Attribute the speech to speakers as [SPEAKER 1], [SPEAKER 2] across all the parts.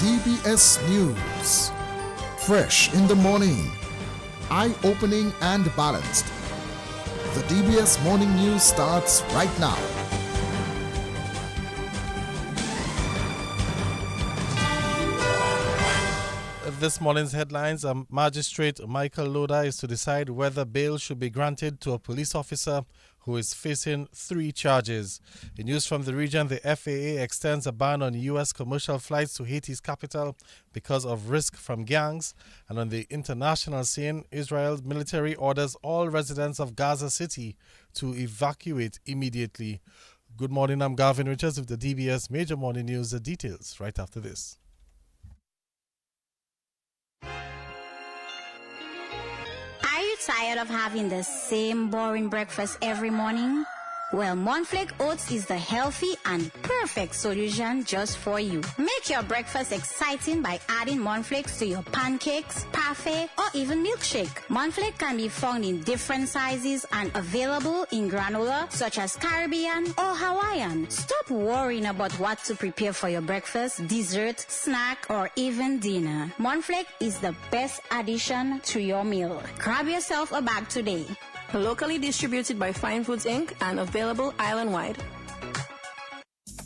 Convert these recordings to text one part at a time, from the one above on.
[SPEAKER 1] DBS News. Fresh in the morning, eye-opening and balanced. The DBS Morning News starts right now.
[SPEAKER 2] This morning's headlines: Magistrate Michael Loda is to decide whether bail should be granted to a police officer who is facing 3 charges. In news from the region, the FAA extends a ban on U.S. commercial flights to Haiti's capital because of risk from gangs. And on the international scene, Israel's military orders all residents of Gaza City to evacuate immediately. Good morning, I'm Garvin Richards with the DBS Major Morning News. The details right after this.
[SPEAKER 3] Are you tired of having the same boring breakfast every morning? Well, Monflake Oats is the healthy and perfect solution just for you. Make your breakfast exciting by adding Monflakes to your pancakes, parfait, or even milkshake. Monflake can be found in different sizes and available in granola, such as Caribbean or Hawaiian. Stop worrying about what to prepare for your breakfast, dessert, snack, or even dinner. Monflake is the best addition to your meal. Grab yourself a bag today.
[SPEAKER 4] Locally distributed by Fine Foods Inc. and available island-wide.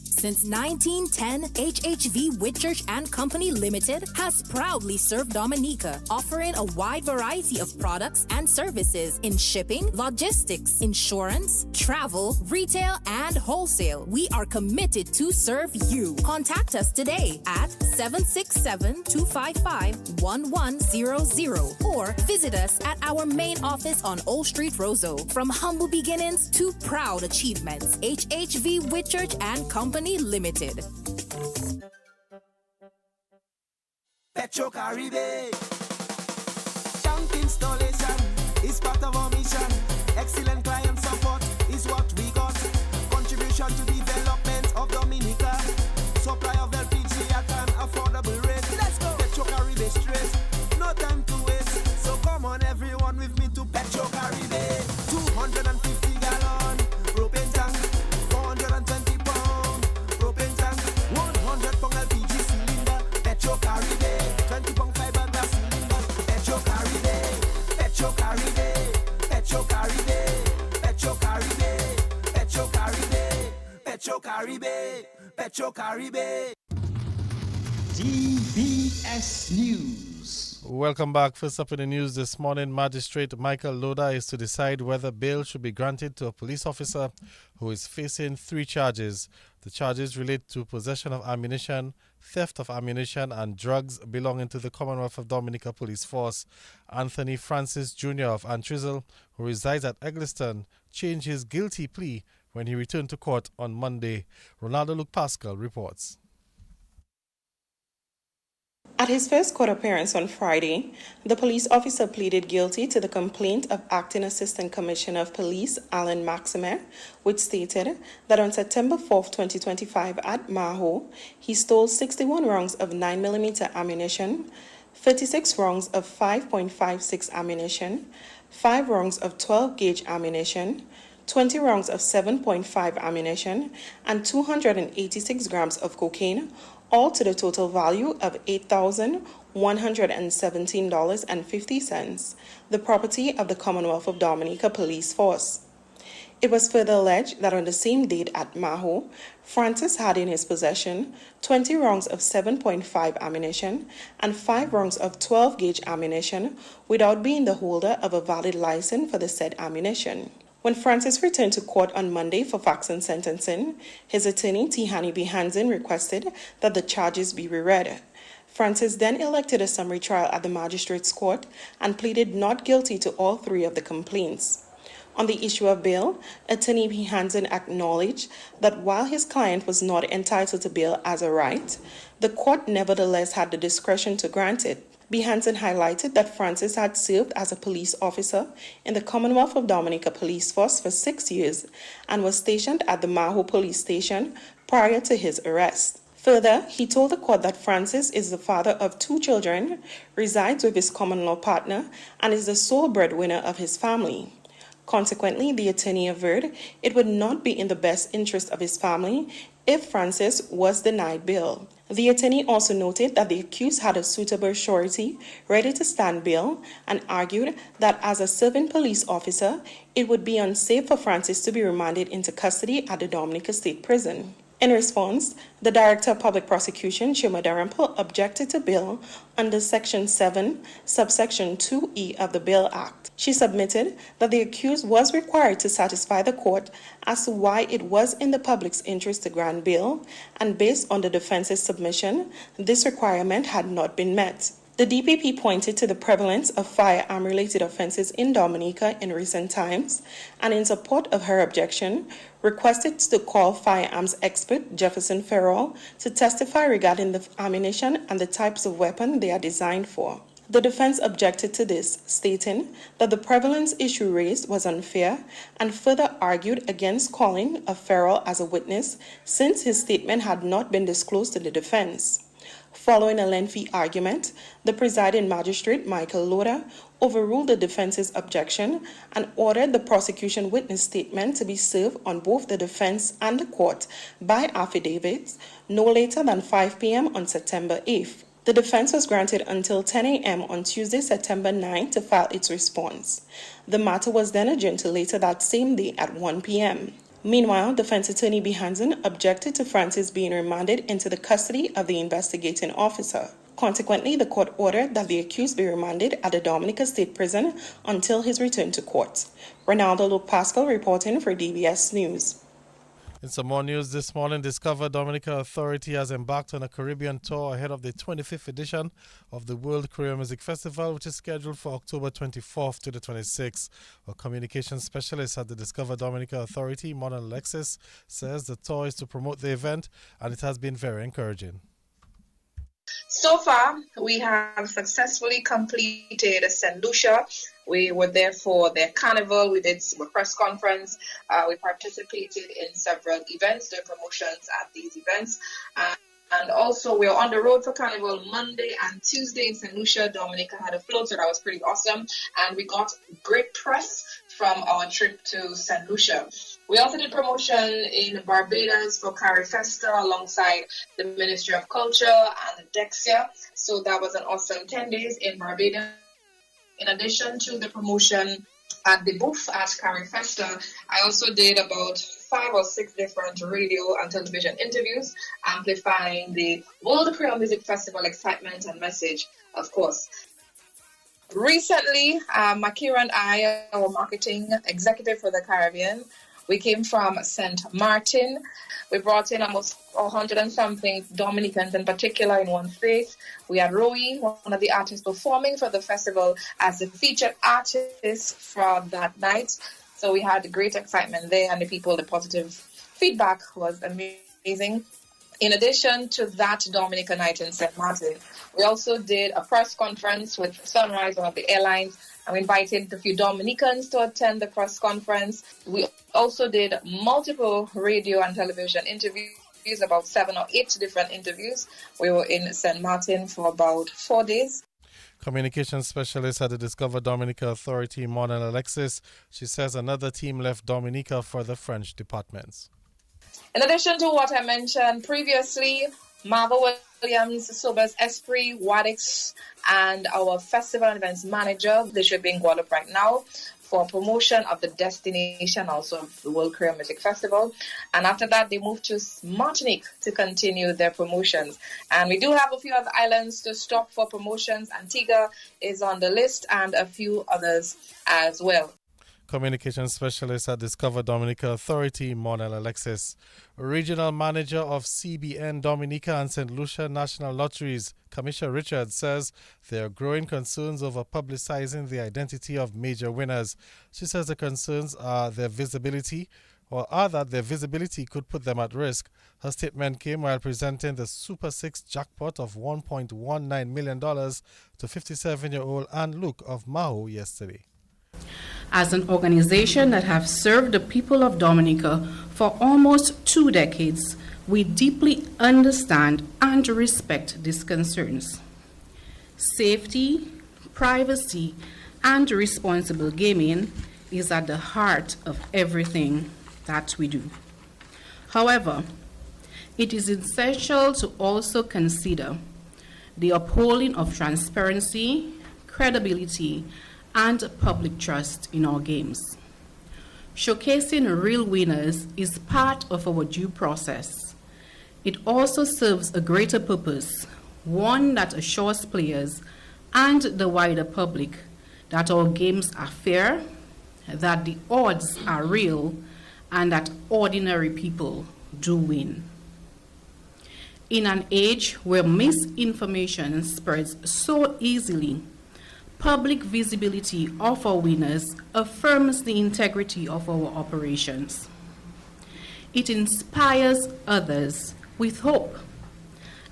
[SPEAKER 5] Since 1910, HHV Whitchurch and Company Limited has proudly served Dominica, offering a wide variety of products and services in shipping, logistics, insurance, travel, retail, and wholesale. We are committed to serve you. Contact us today at 767-255-1100 or visit us at our main office on Old Street, Roseau. From humble beginnings to proud achievements, HHV Whitchurch and Company Limited.
[SPEAKER 6] Petro Caribe. Tank installation is part of our mission. Excellent client support is what we got. Contribution to development of Dominica. Supply of LPG at an affordable rate. Let's go. Petro Caribe straight. No time to waste. So come on everyone with me to Petro Caribe. 250 gallon propane tank. 420 pound propane tank. 100 pound LPG cylinder. Petro Caribe. 20 pound fiberglass cylinder. Petro Caribe. Petro Caribe. Petro Caribe. Petro Caribe. Petro Caribe. Petro Caribe. Petro Caribe.
[SPEAKER 1] DBS News.
[SPEAKER 2] Welcome back. First up in the news this morning, Magistrate Michael Loda is to decide whether bail should be granted to a police officer who is facing 3 charges. The charges relate to possession of ammunition, theft of ammunition, and drugs belonging to the Commonwealth of Dominica Police Force. Anthony Francis Jr. of Antrizal, who resides at Eggleston, changed his guilty plea when he returned to court on Monday. Ronaldo Luke Pascal reports.
[SPEAKER 7] At his first court appearance on Friday, the police officer pleaded guilty to the complaint of Acting Assistant Commissioner of Police Alan Maximer, which stated that on September 4, 2025 at Maho, he stole 61 rounds of 9mm ammunition, 36 rounds of 5.56 ammunition, 5 rounds of 12-gauge ammunition, 20 rounds of 7.5 ammunition, and 286 grams of cocaine, all to the total value of $8,117.50, the property of the Commonwealth of Dominica Police Force. It was further alleged that on the same date at Maho, Francis had in his possession 20 rounds of 7.5 ammunition and 5 rounds of 12-gauge ammunition without being the holder of a valid license for the said ammunition. When Francis returned to court on Monday for facts and sentencing, his attorney Tihani B. Hansen requested that the charges be reread. Francis then elected a summary trial at the magistrate's court and pleaded not guilty to all 3 of the complaints. On the issue of bail, attorney B. Hansen acknowledged that while his client was not entitled to bail as a right, the court nevertheless had the discretion to grant it. B. Hansen highlighted that Francis had served as a police officer in the Commonwealth of Dominica Police Force for 6 years and was stationed at the Maho Police Station prior to his arrest. Further, he told the court that Francis is the father of 2 children, resides with his common law partner, and is the sole breadwinner of his family. Consequently, the attorney averred it would not be in the best interest of his family if Francis was denied bail. The attorney also noted that the accused had a suitable surety ready to stand bail and argued that as a serving police officer, it would be unsafe for Francis to be remanded into custody at the Dominica State Prison. In response, the Director of Public Prosecution, Shima Darampo, objected to bail under Section 7, subsection 2E of the Bail Act. She submitted that the accused was required to satisfy the court as to why it was in the public's interest to grant bail, and based on the defense's submission, this requirement had not been met. The DPP pointed to the prevalence of firearm-related offenses in Dominica in recent times, and in support of her objection, requested to call firearms expert Jefferson Farrell to testify regarding the ammunition and the types of weapon they are designed for. The defense objected to this, stating that the prevalence issue raised was unfair, and further argued against calling a Farrell as a witness since his statement had not been disclosed to the defense. Following a lengthy argument, the presiding magistrate, Michael Loda, overruled the defense's objection and ordered the prosecution witness statement to be served on both the defense and the court by affidavits no later than 5 p.m. on September 8th. The defense was granted until 10 a.m. on Tuesday, September 9 to file its response. The matter was then adjourned to later that same day at 1 p.m. Meanwhile, defense attorney B. Hansen objected to Francis being remanded into the custody of the investigating officer. Consequently, the court ordered that the accused be remanded at the Dominica State Prison until his return to court. Ronaldo Luke Pascal reporting for DBS News.
[SPEAKER 2] In some more news this morning, Discover Dominica Authority has embarked on a Caribbean tour ahead of the 25th edition of the World Korean Music Festival, which is scheduled for October 24th to the 26th. A communications specialist at the Discover Dominica Authority, Mona Alexis, says the tour is to promote the event, and it has been very encouraging.
[SPEAKER 8] So far, we have successfully completed St. Lucia. We were there for their carnival. We did a press conference. We participated in several events, doing promotions at these events. And also, we were on the road for carnival Monday and Tuesday in St. Lucia. Dominica had a float, so that was pretty awesome. And we got great press from our trip to St. Lucia. We also did promotion in Barbados for Carrie Festa alongside the Ministry of Culture and Dexia. So that was an awesome 10 days in Barbados. In addition to the promotion at the booth at Carrie Festa, I also did about 5 or 6 different radio and television interviews, amplifying the World Korean Music Festival excitement and message, of course. Recently, Makira and I, our marketing executive for the Caribbean, we came from St. Martin. We brought in almost 100 and something Dominicans in particular in one space. We had Roy, one of the artists performing for the festival as the featured artist for that night. So we had great excitement there, and the positive feedback was amazing. In addition to that Dominica night in St. Martin, we also did a press conference with Sunrise, one of the airlines, and we invited a few Dominicans to attend the press conference. We also did multiple radio and television interviews, about 7 or 8 different interviews. We were in St. Martin for about 4 days.
[SPEAKER 2] Communications specialist at the Discover Dominica Authority, Mona Alexis, she says another team left Dominica for the French departments.
[SPEAKER 8] In addition to what I mentioned previously, Marva Williams, Sobers Esprit, Wadix, and our festival and events manager, they should be in Guadeloupe right now for promotion of the destination, also the World Korean Music Festival. And after that, they moved to Martinique to continue their promotions. And we do have a few other islands to stop for promotions. Antigua is on the list, and a few others as well.
[SPEAKER 2] Communications specialist at Discover Dominica Authority, Mona Alexis. Regional manager of CBN Dominica and St. Lucia National Lotteries, Kamisha Richards, says there are growing concerns over publicizing the identity of major winners. She says the concerns are that their visibility could put them at risk. Her statement came while presenting the Super 6 jackpot of $1.19 million to 57-year-old Anne Luke of Maho yesterday.
[SPEAKER 9] As an organization that have served the people of Dominica for almost 2 decades, we deeply understand and respect these concerns. Safety, privacy, and responsible gaming is at the heart of everything that we do. However, It is essential to also consider the upholding of transparency, credibility, and public trust in our games. Showcasing real winners is part of our due process. It also serves a greater purpose, one that assures players and the wider public that our games are fair, that the odds are real, and that ordinary people do win. In an age where misinformation spreads so easily, public visibility of our winners affirms the integrity of our operations. It inspires others with hope,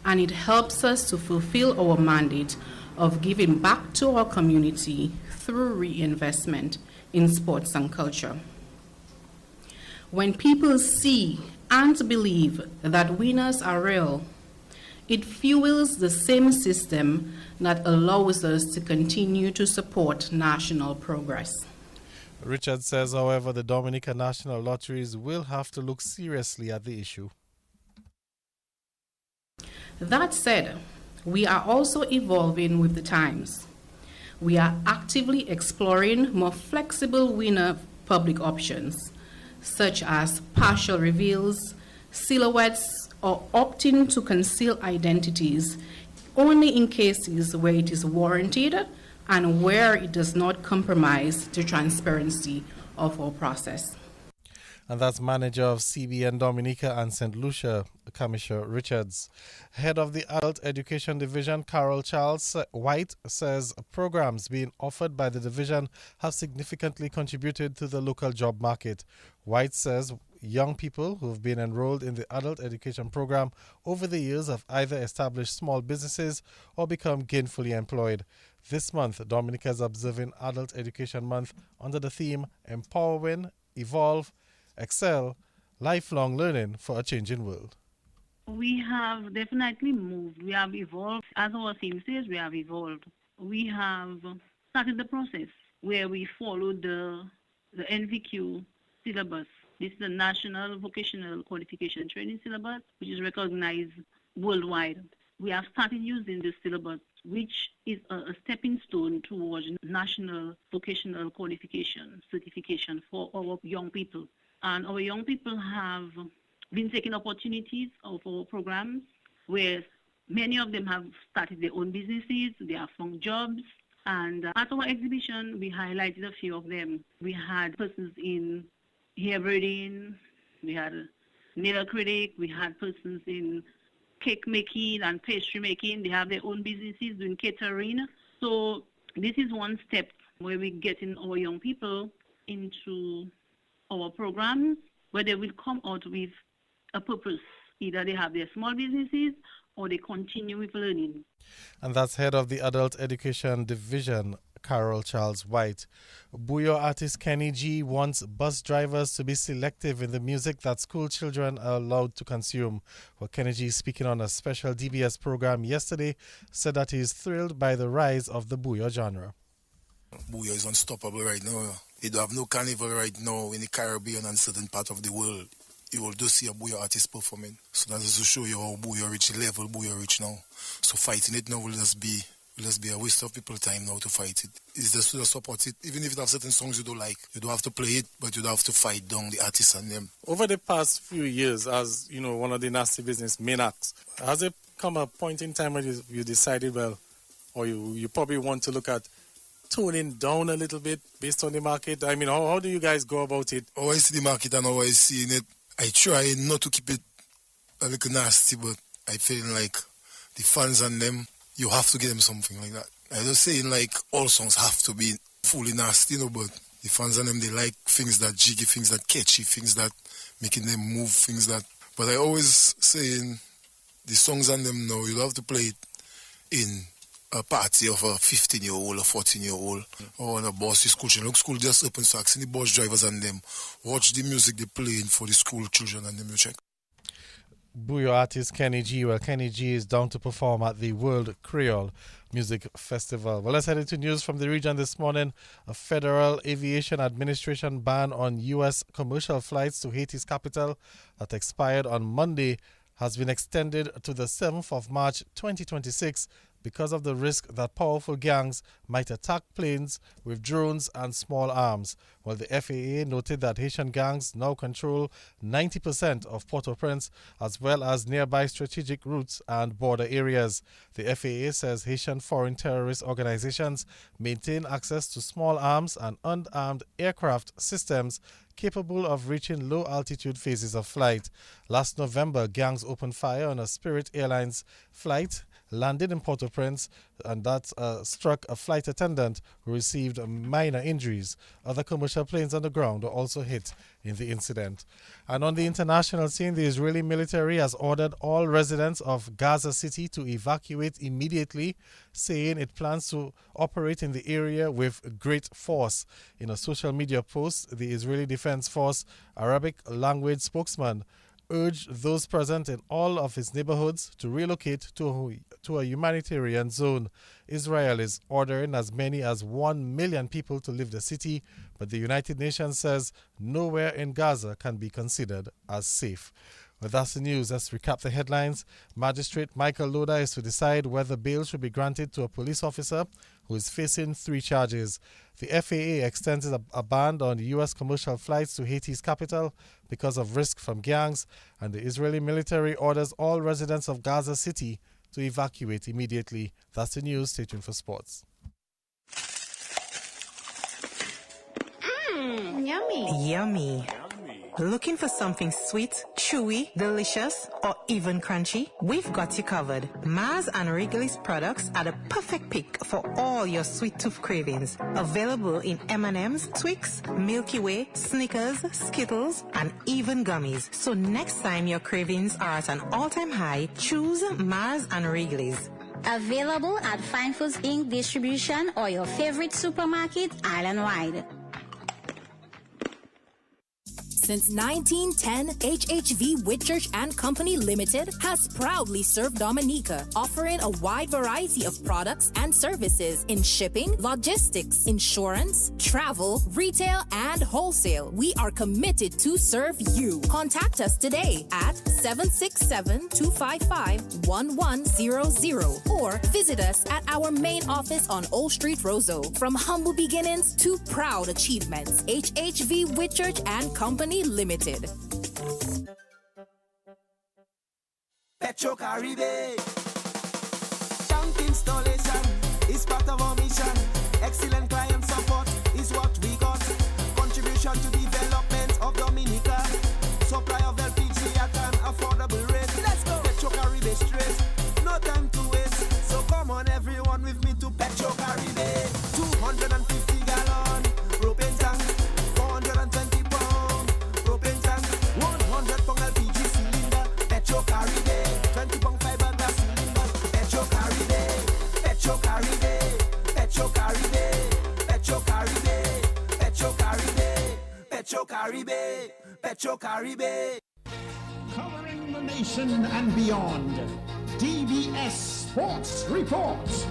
[SPEAKER 9] and it helps us to fulfill our mandate of giving back to our community through reinvestment in sports and culture. When people see and believe that winners are real, it fuels the same system that allows us to continue to support national progress.
[SPEAKER 2] Richard says, however, the Dominica National Lotteries will have to look seriously at the issue.
[SPEAKER 9] That said, we are also evolving with the times. We are actively exploring more flexible winner public options, such as partial reveals, silhouettes, or opting to conceal identities only in cases where it is warranted and where it does not compromise the transparency of our process.
[SPEAKER 2] And that's manager of CBN Dominica and St. Lucia, Commissioner Richards. Head of the Adult Education Division, Carol Charles White, says programs being offered by the division have significantly contributed to the local job market. White says young people who have been enrolled in the adult education program over the years have either established small businesses or become gainfully employed. This month, Dominica is observing Adult Education Month under the theme Empowering, Evolve, Excel, Lifelong Learning for a Changing World.
[SPEAKER 10] We have definitely moved. We have evolved. As our theme says, we have evolved. We have started the process where we followed the NVQ syllabus. This is the National Vocational Qualification Training Syllabus, which is recognized worldwide. We have started using this syllabus, which is a stepping stone towards national vocational qualification certification for our young people. And our young people have been taking opportunities of our programs where many of them have started their own businesses, they have found jobs. And at our exhibition, we highlighted a few of them. We had persons in hair braiding, we had a nail acrylic, we had persons in cake making and pastry making. They have their own businesses doing catering. So this is one step where we're getting our young people into our programs where they will come out with a purpose. Either they have their small businesses or they continue with learning.
[SPEAKER 2] And that's head of the Adult Education Division, Carol Charles White. Buyo artist Kenny G wants bus drivers to be selective in the music that school children are allowed to consume. Well, Kenny G, speaking on a special DBS program yesterday, said that he is thrilled by the rise of the Buyo genre.
[SPEAKER 11] Buyo is unstoppable right now. You don't have no carnival right now in the Caribbean and certain part of the world. You will just see a Buyo artist performing. So that is to show you how Buyo reach the level Buyo reach now. So fighting it now will just be a waste of people's time now to fight it. It's just to support it. Even if you have certain songs you don't like, you don't have to play it, but you don't have to fight down the artists and them.
[SPEAKER 2] Over the past few years, as you know, one of the nasty business main acts, has it come a point in time where you decided, well, or you probably want to look at toning down a little bit based on the market? I mean, how do you guys go about it?
[SPEAKER 11] How I see the market and how I see it, I try not to keep it a little nasty, but I feel like the fans and them, you have to give them something like that. I'm not saying like all songs have to be fully nasty, but the fans and them, they like things that jiggy, things that catchy, things that making them move, things that... But I always saying the songs and them now, you have to play it in a party of a 15-year-old or 14-year-old or on a bus, the school children. Look, school just open, so asking the bus drivers and them, watch the music they're playing for the school children and them, you check.
[SPEAKER 2] Buyo artist Kenny G. Well, Kenny G is down to perform at the World Creole Music Festival. Well, let's head into news from the region this morning. A Federal Aviation Administration ban on U.S. commercial flights to Haiti's capital that expired on Monday has been extended to the 7th of March 2026 because of the risk that powerful gangs might attack planes with drones and small arms, while the FAA noted that Haitian gangs now control 90% of Port-au-Prince as well as nearby strategic routes and border areas. The FAA says Haitian foreign terrorist organizations maintain access to small arms and unarmed aircraft systems capable of reaching low-altitude phases of flight. Last November, gangs opened fire on a Spirit Airlines flight landed in Port-au-Prince, and that struck a flight attendant who received minor injuries. Other commercial planes on the ground were also hit in the incident. And on the international scene, the Israeli military has ordered all residents of Gaza City to evacuate immediately, saying it plans to operate in the area with great force. In a social media post, the Israeli Defense Force Arabic language spokesman urged those present in all of its neighborhoods to relocate to a humanitarian zone. Israel is ordering as many as 1 million people to leave the city, but the United Nations says nowhere in Gaza can be considered as safe. Well, that's the news. Let's recap the headlines. Magistrate Michael Loda is to decide whether bail should be granted to a police officer who is facing 3 charges. The FAA extends a ban on U.S. commercial flights to Haiti's capital because of risk from gangs, and the Israeli military orders all residents of Gaza City to evacuate immediately. That's the news. Stay tuned for sports.
[SPEAKER 12] Yummy. Yummy. Looking for something sweet, chewy, delicious, or even crunchy? We've got you covered. Mars and Wrigley's products are the perfect pick for all your sweet tooth cravings. Available in M&M's, Twix, Milky Way, Snickers, Skittles, and even gummies. So next time your cravings are at an all-time high, choose Mars and Wrigley's.
[SPEAKER 3] Available at Fine Foods Inc. distribution or your favorite supermarket island-wide.
[SPEAKER 5] Since 1910, HHV Whitchurch and Company Limited has proudly served Dominica, offering a wide variety of products and services in shipping, logistics, insurance, travel, retail, and wholesale. We are committed to serve you. Contact us today at 767-255-1100 or visit us at our main office on Old Street, Roseau. From humble beginnings to proud achievements, HHV Whitchurch and Company Limited.
[SPEAKER 6] Petro Caribe. Tank installation is part of our mission. Excellent client support is what we got. Contribution to development of Dominica. Supply of LPG at an affordable rate. Let's go. Petro Caribe straight. No time to waste. So come on everyone with me to Petro Caribe. 250 gallon propane tank. 420 pound propane tank. 100 pound LPG cylinder. Petro Caribe. 20 pound fiberglass cylinder. Petro Caribe. Petro Caribe. Petro Caribe. Petro Caribe. Petro Caribe. Petro Caribe. Petro Caribe.
[SPEAKER 13] Covering the nation and beyond. DBS Sports Report.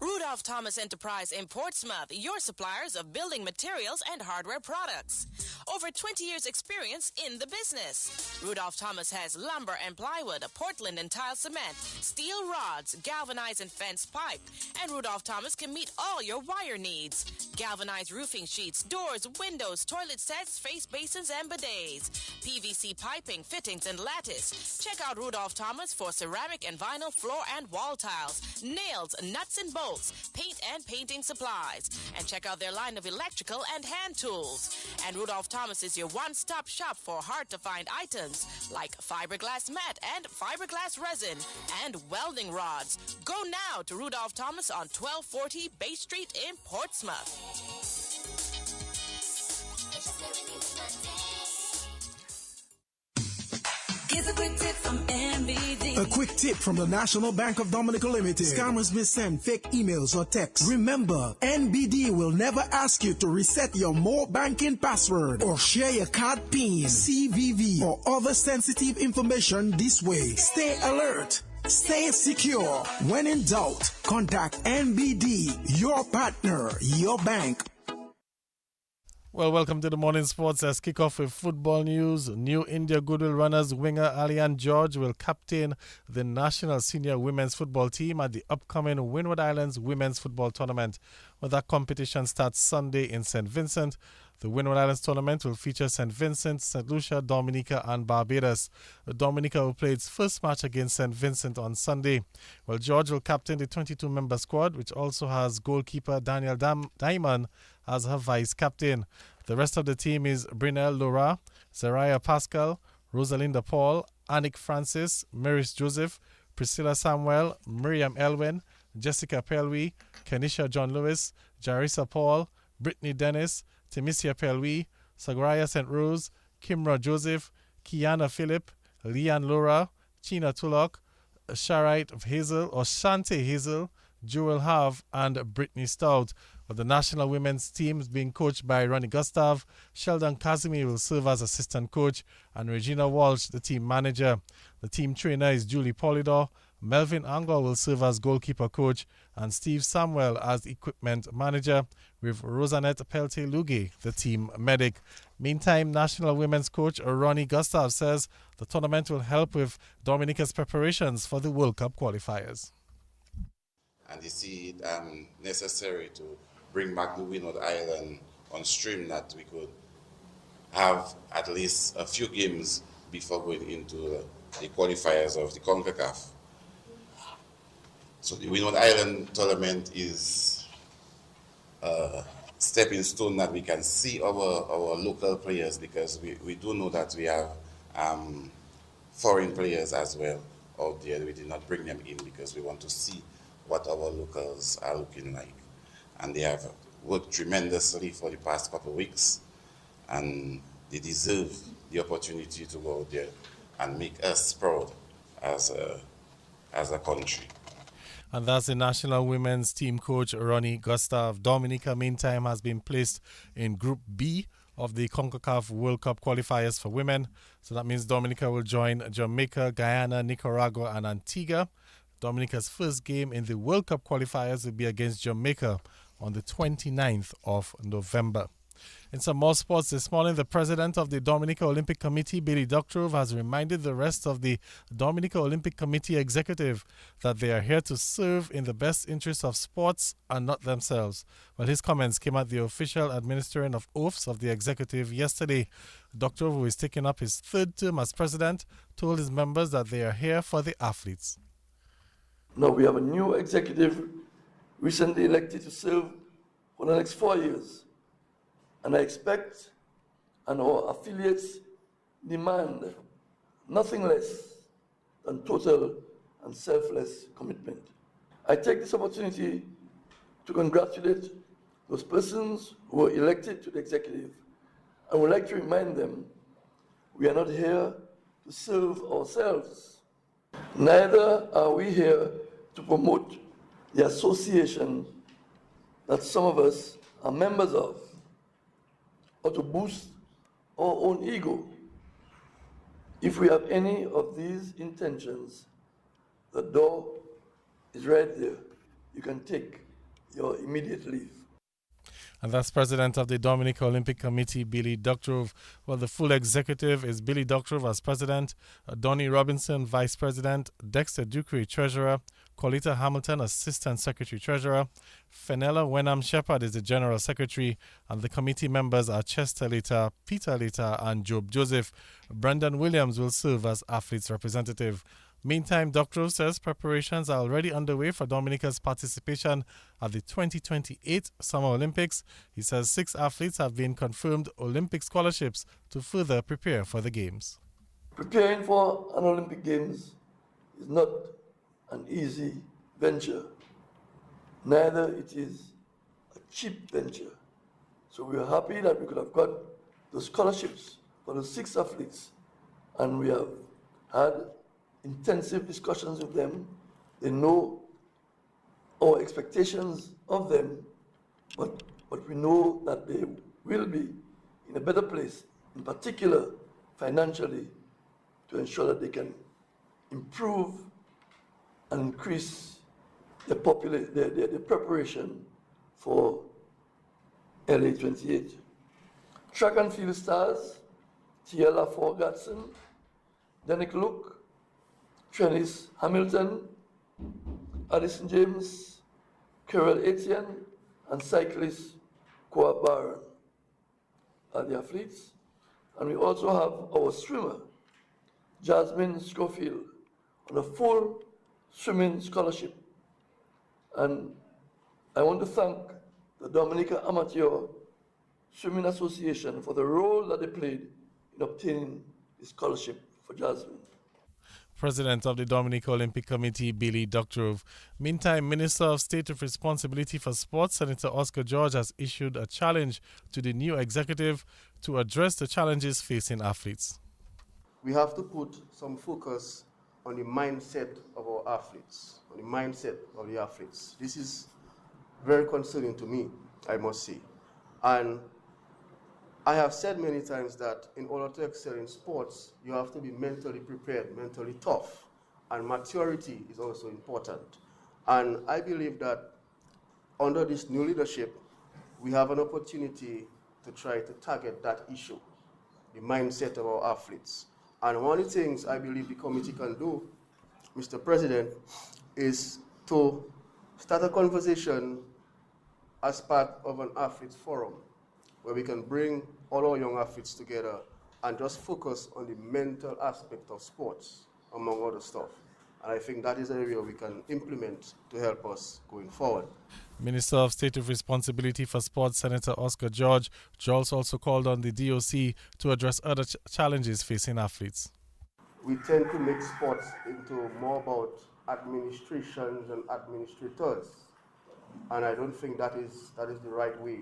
[SPEAKER 14] Rudolph Thomas Enterprise in Portsmouth, your suppliers of building materials and hardware products. Over 20 years experience in the business. Rudolph Thomas has lumber and plywood, Portland and tile cement, steel rods, galvanized and fence pipe, and Rudolph Thomas can meet all your wire needs. Galvanized roofing sheets, doors, windows, toilet sets, face basins, and bidets. PVC piping, fittings, and lattice. Check out Rudolph Thomas for ceramic and vinyl floor and wall tiles, nails, nuts and bolts, paint and painting supplies. And check out their line of electrical and hand tools. And Rudolph Thomas is your one-stop shop for hard-to-find items like fiberglass mat and fiberglass resin and welding rods. Go now to Rudolph Thomas on 1240 Bay Street in Portsmouth.
[SPEAKER 15] Here's a quick tip from MBD. quick tip from the National Bank of Dominica Limited. Scammers may send fake emails or texts. Remember, NBD will never ask you to reset your more banking password or share your card PIN, CVV, or other sensitive information this way. Stay alert. Stay secure. When in doubt, contact NBD, your partner, your bank.
[SPEAKER 2] Well, welcome to the Morning Sports. Let's kick off with football news. New India Goodwill Runners winger Alian George will captain the national senior women's football team at the upcoming Windward Islands Women's Football Tournament. Well, that competition starts Sunday in St. Vincent. The Windward Islands tournament will feature St. Vincent, St. Lucia, Dominica and Barbados. Dominica will play its first match against St. Vincent on Sunday. Well, George will captain the 22-member squad, which also has goalkeeper Daniel Diamond as her vice-captain. The rest of the team is Brynel Laura, Zariah Pascal, Rosalinda Paul, Annick Francis, Maris Joseph, Priscilla Samuel, Miriam Elwin, Jessica Pelwi, Kenisha John Lewis, Jarissa Paul, Brittany Dennis, Timisia Pelwi, Sagraya St. Rose, Kimra Joseph, Kiana Phillip, Leanne Laura, China Tulloch, Sharite Hazel or Shante Hazel, Jewel Have and Brittany Stout. But the national women's team is being coached by Ronnie Gustav. Sheldon Casimir will serve as assistant coach and Regina Walsh, the team manager. The team trainer is Julie Polidor. Melvin Angol will serve as goalkeeper coach and Steve Samuel as equipment manager, with Rosanette Peltier-Luge, the team medic. Meantime, national women's coach Ronnie Gustav says the tournament will help with Dominica's preparations for the World Cup qualifiers.
[SPEAKER 16] And they see it necessary to bring back the Windward Island on stream, that we could have at least a few games before going into the qualifiers of the CONCACAF. So the Windward Island tournament is a stepping stone that we can see our local players, because we do know that we have foreign players as well out there. We did not bring them in because we want to see what our locals are looking like. And they have worked tremendously for the past couple of weeks, and they deserve the opportunity to go out there and make us proud as a country.
[SPEAKER 2] And that's the national women's team coach Ronnie Gustav. Dominica, meantime, has been placed in Group B of the CONCACAF World Cup qualifiers for women. So that means Dominica will join Jamaica, Guyana, Nicaragua and Antigua. Dominica's first game in the World Cup qualifiers will be against Jamaica on the 29th of November. In some more sports this morning, the president of the Dominica Olympic Committee, Billy Doctrove, has reminded the rest of the Dominica Olympic Committee executive that they are here to serve in the best interests of sports and not themselves. Well, his comments came at the official administering of oaths of the executive yesterday. Doctrove, who is taking up his third term as president, told his members that they are here for the athletes.
[SPEAKER 17] Now we have a new executive recently elected to serve for the next 4 years. And I expect, and our affiliates demand, nothing less than total and selfless commitment. I take this opportunity to congratulate those persons who were elected to the executive, and would like to remind them we are not here to serve ourselves. Neither are we here to promote the association that some of us are members of, or to boost our own ego. If we have any of these intentions, the door is right there. You can take your immediate leave.
[SPEAKER 2] And that's President of the Dominica Olympic Committee, Billy Doctrove. Well, the full executive is Billy Doctrove as President, Donnie Robinson, Vice President, Dexter Ducree, Treasurer, Colita Hamilton, Assistant Secretary Treasurer, Fenella Wenham Shepherd is the General Secretary, and the committee members are Chester Lita, Peter Lita, and Job Joseph. Brendan Williams will serve as athletes representative. Meantime, Doctrove says preparations are already underway for Dominica's participation at the 2028 Summer Olympics. He says 6 athletes have been confirmed Olympic scholarships to further prepare for the Games.
[SPEAKER 17] Preparing for an Olympic Games is not an easy venture. Neither it is a cheap venture. So we are happy that we could have got the scholarships for the 6 athletes, and we have had intensive discussions with them. They know our expectations of them, but we know that they will be in a better place, in particular financially, to ensure that they can improve and increase the preparation for LA28. Track and field stars, Tiela Forgatson, Danik Luke, Trenis Hamilton, Addison James, Carol Etienne, and cyclist Koa Barron are the athletes. And we also have our swimmer, Jasmine Schofield, on a full swimming scholarship. And I want to thank the Dominica Amateur Swimming Association for the role that they played in obtaining the scholarship for Jasmine.
[SPEAKER 2] President of the Dominica Olympic Committee, Billy Doctorov. Meantime, Minister of State of Responsibility for Sports, Senator Oscar George, has issued a challenge to the new executive to address the challenges facing athletes.
[SPEAKER 18] We have to put some focus on the mindset of our athletes, on the mindset of the athletes. This is very concerning to me, I must say. And I have said many times that in order to excel in sports, you have to be mentally prepared, mentally tough, and maturity is also important. And I believe that under this new leadership, we have an opportunity to try to target that issue, the mindset of our athletes. And one of the things I believe the committee can do, Mr. President, is to start a conversation as part of an athletes forum, where we can bring all our young athletes together and just focus on the mental aspect of sports, among other stuff. And I think that is an area we can implement to help us going forward.
[SPEAKER 2] Minister of State of Responsibility for Sports, Senator Oscar George. George also called on the DOC to address other challenges facing athletes.
[SPEAKER 18] We tend to make sports into more about administrations and administrators. And I don't think that is the right way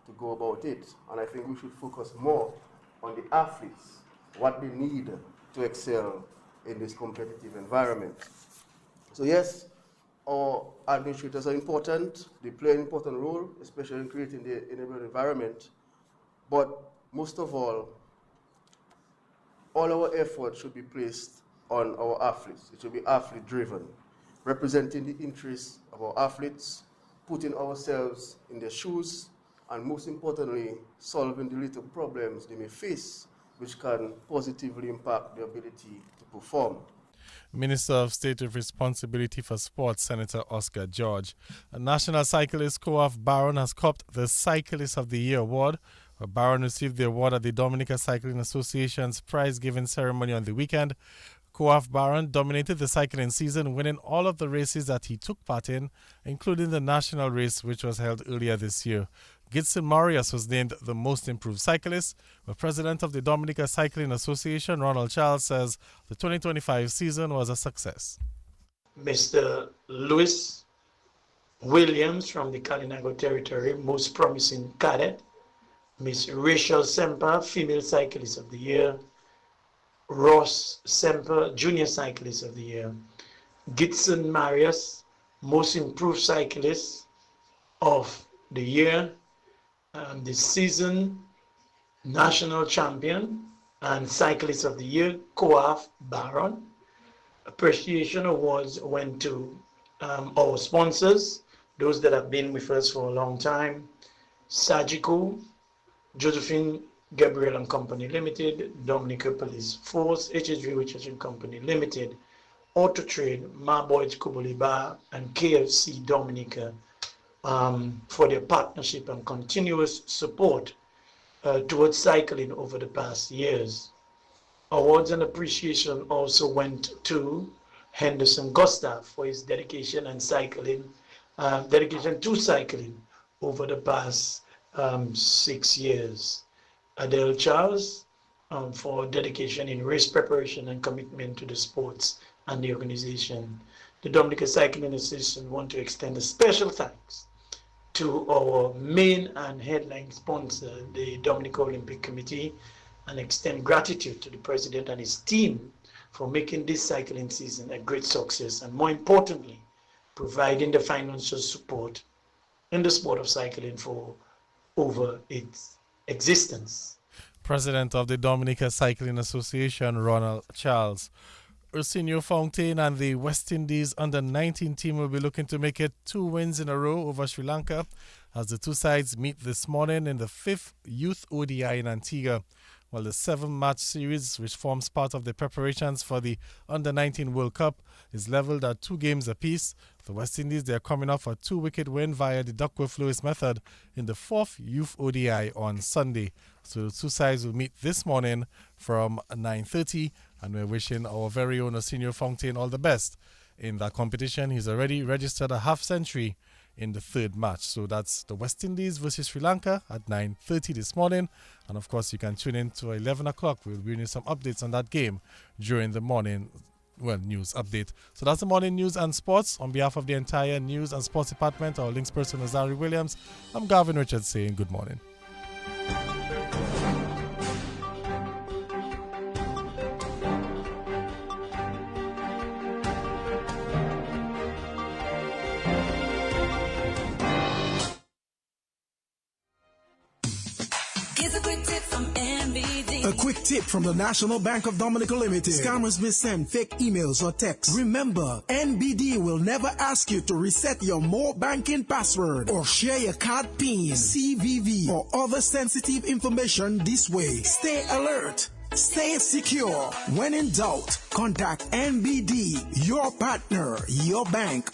[SPEAKER 18] to go about it. And I think we should focus more on the athletes, what they need to excel in this competitive environment. So yes, our administrators are important. They play an important role, especially in creating the enabling environment. But most of all our effort should be placed on our athletes. It should be athlete-driven, representing the interests of our athletes, putting ourselves in their shoes, and most importantly, solving the little problems they may face, which can positively impact their ability to perform.
[SPEAKER 2] Minister of State of Responsibility for Sports, Senator Oscar George. A national cyclist, Koaf Barron, has copped the Cyclist of the Year award. Barron received the award at the Dominica Cycling Association's prize-giving ceremony on the weekend. Koaf Barron dominated the cycling season, winning all of the races that he took part in, including the national race, which was held earlier this year. Gidson Marius was named the most improved cyclist. The president of the Dominica Cycling Association, Ronald Charles, says the 2025 season was a success.
[SPEAKER 19] Mr. Louis Williams from the Kalinago territory, most promising cadet. Miss Rachel Semper, female cyclist of the year. Ross Semper, junior cyclist of the year. Gidson Marius, most improved cyclist of the year. The season national champion and cyclist of the year, Koaf Barron. Appreciation awards went to our sponsors, those that have been with us for a long time. Sajiko, Josephine Gabriel and Company Limited, Dominica Police Force, HHV Richardson Company Limited, Auto Trade, Marboyd Kubuliba, and KFC Dominica for their partnership and continuous support towards cycling over the past years. Awards and appreciation also went to Henderson Gustav for his dedication to cycling over the past 6 years. Adele Charles for dedication in race preparation and commitment to the sports and the organization. The Dominica Cycling Association want to extend a special thanks to our main and headline sponsor, the Dominica Olympic Committee, and extend gratitude to the president and his team for making this cycling season a great success, and more importantly, providing the financial support in the sport of cycling for over its existence.
[SPEAKER 2] President of the Dominica Cycling Association, Ronald Charles. Ursinio Fountain and the West Indies under-19 team will be looking to make it 2 wins in a row over Sri Lanka as the two sides meet this morning in the 5th Youth ODI in Antigua. While the 7-match series, which forms part of the preparations for the Under-19 World Cup, is leveled at 2 games apiece, the West Indies, they are coming off a 2-wicket win via the Duckworth-Lewis method in the 4th Youth ODI on Sunday. So the two sides will meet this morning from 9:30, and we're wishing our very own Arsenio Fountain all the best in that competition. He's already registered a half-century in the 3rd match. So that's the West Indies versus Sri Lanka at 9:30 this morning. And of course, you can tune in to 11 o'clock. We'll bring you some updates on that game during the morning, news update. So that's the morning news and sports. On behalf of the entire news and sports department, our links person, Azari Williams, I'm Gavin Richards saying good morning.
[SPEAKER 15] A quick tip from the National Bank of Dominica Limited. Scammers may send fake emails or texts. Remember, NBD will never ask you to reset your more banking password or share your card PIN, CVV, or other sensitive information this way. Stay alert. Stay secure. When in doubt, contact NBD, your partner, your bank.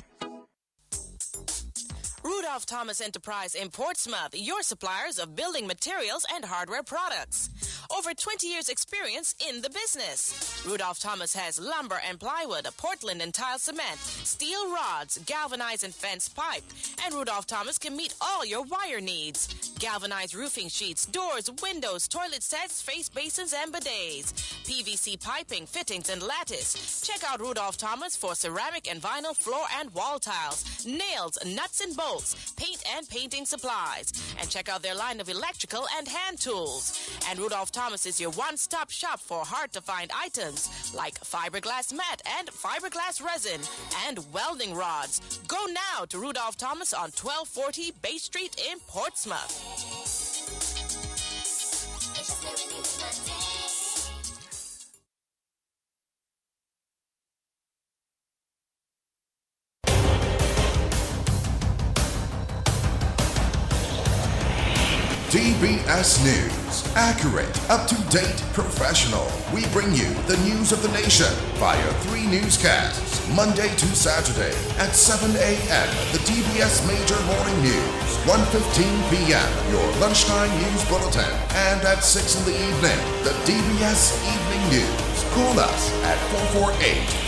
[SPEAKER 14] Rudolph Thomas Enterprise in Portsmouth, your suppliers of building materials and hardware products. Over 20 years experience in the business. Rudolph Thomas has lumber and plywood, Portland and tile cement, steel rods, galvanized and fenced pipe. And Rudolph Thomas can meet all your wire needs. Galvanized roofing sheets, doors, windows, toilet sets, face basins and bidets. PVC piping, fittings and lattice. Check out Rudolph Thomas for ceramic and vinyl floor and wall tiles, nails, nuts and bolts, paint and painting supplies. And check out their line of electrical and hand tools. And Rudolph Thomas is your one-stop shop for hard-to-find items like fiberglass mat and fiberglass resin and welding rods. Go now to Rudolph Thomas on 1240 Bay Street in Portsmouth.
[SPEAKER 1] DBS News. Accurate, up-to-date, professional. We bring you the news of the nation via 3 newscasts. Monday to Saturday at 7 a.m. The DBS Major Morning News. 1:15 p.m. Your lunchtime news bulletin. And at 6 in the evening, the DBS Evening News. Call us at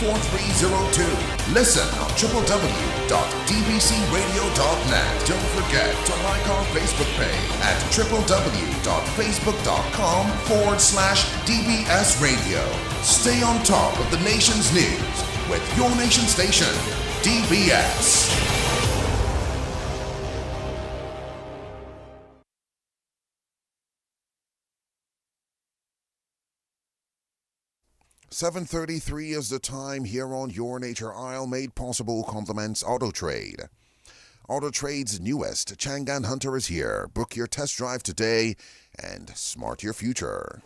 [SPEAKER 1] 448-4302. Listen on www.dbcradio.net. Don't forget to like our Facebook page at www.facebook.com/DBS Radio. Stay on top of the nation's news with your nation station, DBS. $7:33 is the time here on Your Nature Isle, made possible compliments Auto Trade. Auto Trade's newest Changan Hunter is here. Book your test drive today and smart your future.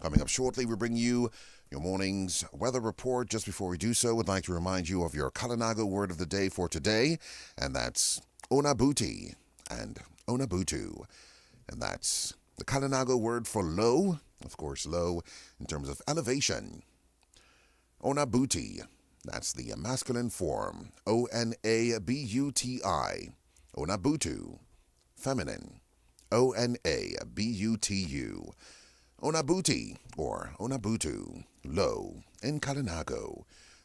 [SPEAKER 1] Coming up shortly, we bring you your morning's weather report. Just before we do so, we'd like to remind you of your Kalinago word of the day for today, and that's Onabuti and Onabutu. And that's the Kalinago word for low, of course, low in terms of elevation. Onabuti, that's the masculine form. O-N-A-B-U-T-I. Onabutu, feminine. O-N-A-B-U-T-U. Onabuti, or Onabutu, low, in Kalinago.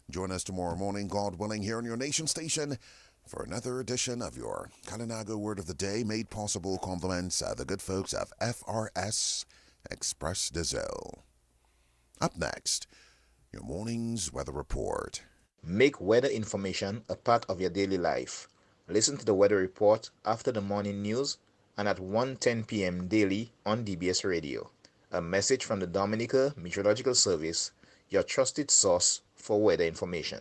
[SPEAKER 1] Join us tomorrow morning, God willing, here on your nation station for another edition of your Kalinago Word of the Day, made possible compliments the good folks of FRS Express Diesel. Up next, your morning's weather report.
[SPEAKER 20] Make weather information a part of your daily life. Listen to the weather report after the morning news and at 1:10 p.m. daily on DBS Radio. A message from the Dominica Meteorological Service, your trusted source for weather information.